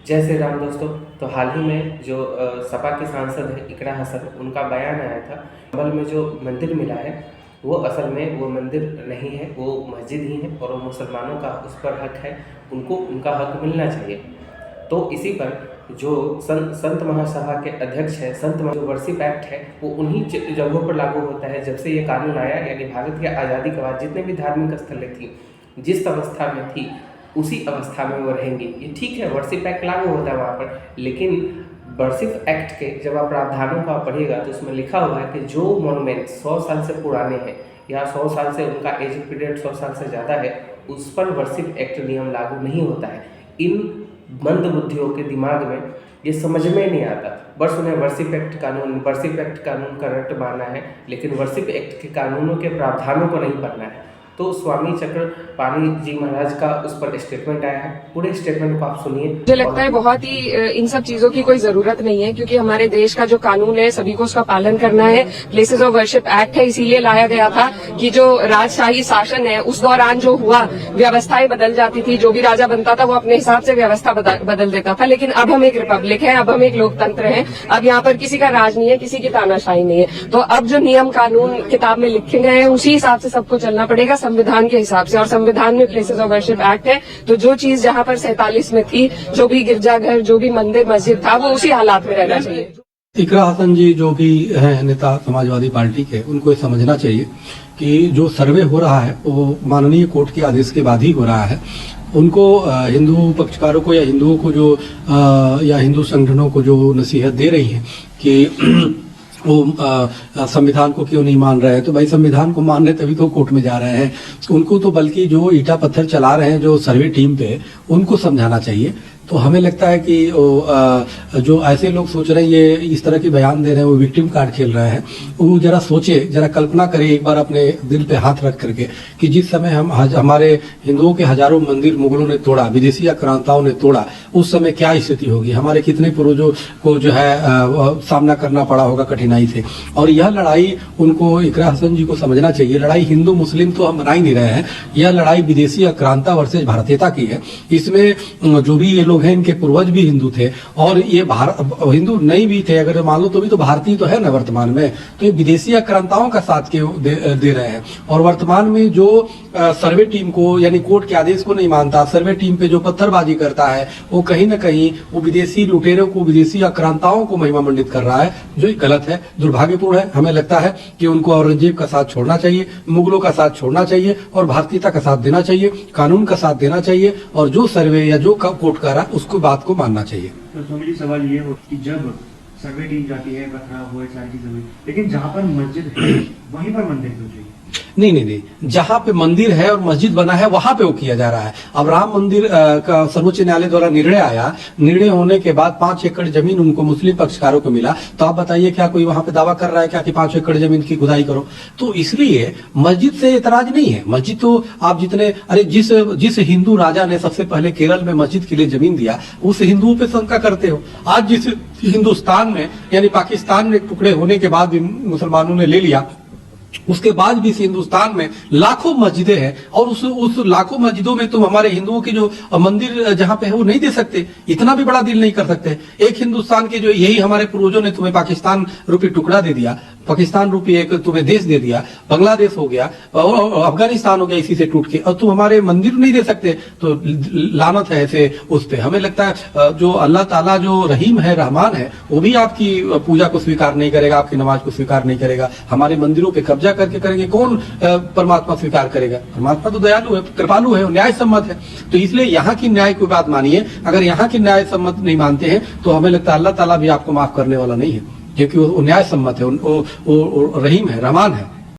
जय श्री राम दोस्तों। तो हाल ही में जो सपा की सांसद है इकरा हसन, उनका बयान आया था। अम्बल में जो मंदिर मिला है वो असल में वो मंदिर नहीं है, वो मस्जिद ही है और वो मुसलमानों का उस पर हक है, उनको उनका हक मिलना चाहिए। तो इसी पर जो संत महासभा के अध्यक्ष है, जो वर्शिप एक्ट है वो उन्हीं जगहों पर लागू होता है जब से ये कानून आया, यानी भारत की आज़ादी के बाद जितने भी धार्मिक स्थलें थी जिस अवस्था में थी उसी अवस्था में वो रहेंगी। ये ठीक है, वर्शिप एक्ट लागू होता है वहाँ पर, लेकिन वर्शिप एक्ट के जब आप प्रावधानों का पढ़िएगा तो उसमें लिखा हुआ है कि जो मोनूमेंट 100 साल से पुराने हैं या 100 साल से उनका एज पीरियड 100 साल से ज़्यादा है उस पर वर्शिप एक्ट नियम लागू नहीं होता है। इन मंद बुद्धियों के दिमाग में ये समझ में नहीं आता, बस उन्हें वर्शिप एक्ट कानून का रट मारना है, लेकिन वर्शिप एक्ट के कानूनों के प्रावधानों को नहीं पढ़ना है। तो स्वामी चक्रपाणी जी महाराज का उस पर स्टेटमेंट आया है, पूरे स्टेटमेंट को आप सुनिए। मुझे लगता है बहुत ही इन सब चीजों की कोई जरूरत नहीं है, क्योंकि हमारे देश का जो कानून है सभी को उसका पालन करना है। प्लेसेस ऑफ वर्शिप एक्ट है, इसीलिए लाया गया था कि जो राजशाही शासन है उस दौरान जो हुआ व्यवस्थाएं बदल जाती थी, जो भी राजा बनता था वो अपने हिसाब से व्यवस्था बदल देता था। लेकिन अब हम एक रिपब्लिक है, अब हम एक लोकतंत्र है, अब यहाँ पर किसी का राज नहीं है, किसी की तानाशाही नहीं है। तो अब जो नियम कानून किताब में लिखे गए हैं उसी हिसाब से सबको चलना पड़ेगा, संविधान के हिसाब से। और संविधान में प्लेसेस ऑफ वर्शिप एक्ट है, तो जो चीज जहाँ पर 47 में थी, जो भी गिरजाघर, जो भी मंदिर मस्जिद था, वो उसी हालात में रहना चाहिए। इकरा हसन जी जो भी हैं नेता समाजवादी पार्टी के, उनको ये समझना चाहिए कि जो सर्वे हो रहा है वो माननीय कोर्ट के आदेश के बाद ही हो रहा है। उनको हिंदू पक्षकारों को या हिंदुओं को जो या हिंदू संगठनों को जो नसीहत दे रही है कि वो संविधान को क्यों नहीं मान रहे हैं, तो भाई संविधान को मानने तभी तो कोर्ट में जा रहे हैं। उनको तो बल्कि जो ईटा पत्थर चला रहे हैं जो सर्वे टीम पे, उनको समझाना चाहिए। तो हमें लगता है कि जो ऐसे लोग सोच रहे हैं ये इस तरह की बयान दे रहे हैं, वो विक्टिम कार्ड खेल रहे हैं, वो जरा सोचे, जरा कल्पना करे एक बार अपने दिल पे हाथ रख करके कि जिस समय हमारे हिंदुओं के हजारों मंदिर मुगलों ने तोड़ा, विदेशी आक्रांताओं ने तोड़ा, उस समय क्या स्थिति होगी, हमारे कितने पूर्वजों को जो है सामना करना पड़ा होगा कठिनाई से। और यह लड़ाई उनको, इकरा हसन जी को समझना चाहिए, लड़ाई हिंदू मुस्लिम तो हम बना ही नहीं रहे हैं, यह लड़ाई विदेशी आक्रांता वर्सेज भारतीयता की है। इसमें जो भी लोग हैं इनके पूर्वज भी हिंदू थे और ये हिंदू नहीं भी थे अगर मान लो तो भी तो भारतीय तो है ना वर्तमान में। तो ये विदेशी आक्रांताओं का साथ दे रहे हैं। और वर्तमान में जो सर्वे टीम को यानी कोर्ट के आदेश को नहीं मानता, सर्वे टीम पे जो पत्थरबाजी करता है, वो कहीं ना कहीं वो विदेशी लुटेरों को, विदेशी आक्रांताओं को महिमा मंडित कर रहा है, जो गलत है, दुर्भाग्यपूर्ण है। हमें लगता है कि उनको औरंगजेब का साथ छोड़ना चाहिए, मुगलों का साथ छोड़ना चाहिए और भारतीयता का साथ देना चाहिए, कानून का साथ देना चाहिए और जो सर्वे या जो कोर्ट कर रहा उसको बात को मानना चाहिए। तो स्वामी जी सवाल ये हो कि जब सर्वे टीम जाती है, खराब हुए सारी चीजें, लेकिन जहाँ पर मस्जिद है वहीं पर मंदिर क्यों चाहिए? नहीं, जहाँ पे मंदिर है और मस्जिद बना है वहां पे वो किया जा रहा है। अब राम मंदिर का सर्वोच्च न्यायालय द्वारा निर्णय आया, निर्णय होने के बाद 5 एकड़ जमीन उनको मुस्लिम पक्षकारों को मिला। तो आप बताइए क्या कोई वहां पे दावा कर रहा है क्या कि 5 एकड़ जमीन की खुदाई करो? तो इसलिए मस्जिद से एतराज नहीं है। मस्जिद तो आप जितने, अरे जिस हिंदू राजा ने सबसे पहले केरल में मस्जिद के लिए जमीन दिया, उस हिंदुओं पे शंका करते हो। आज जिस हिंदुस्तान में यानी पाकिस्तान में टुकड़े होने के बाद भी मुसलमानों ने ले लिया, उसके बाद भी इस हिंदुस्तान में लाखों मस्जिदें हैं और उस लाखों मस्जिदों में तुम हमारे हिंदुओं की जो मंदिर जहां पे है वो नहीं दे सकते, इतना भी बड़ा दिल नहीं कर सकते। एक हिंदुस्तान के जो यही हमारे पूर्वजों ने तुम्हें पाकिस्तान रूपी टुकड़ा दे दिया, पाकिस्तान रूपी एक तुम्हें देश दे दिया, बांग्लादेश हो गया और अफगानिस्तान हो गया इसी से टूट के, और तुम हमारे मंदिर नहीं दे सकते, तो लानत है ऐसे उस पे। हमें लगता है जो अल्लाह ताला जो रहीम है, रहमान है, वो भी आपकी पूजा को स्वीकार नहीं करेगा, आपकी नमाज को स्वीकार नहीं करेगा। हमारे मंदिरों पे कब्जा करके करेंगे, कौन परमात्मा स्वीकार करेगा? परमात्मा तो दयालु है, कृपालु है, न्याय सम्मत है। तो इसलिए यहाँ की न्याय की बात मानिए। अगर यहाँ की न्याय सम्मत नहीं मानते हैं तो हमें लगता है अल्लाह ताला भी आपको माफ करने वाला नहीं है, क्योंकि वो न्याय सम्मत है, वो रहीम है, रहमान है।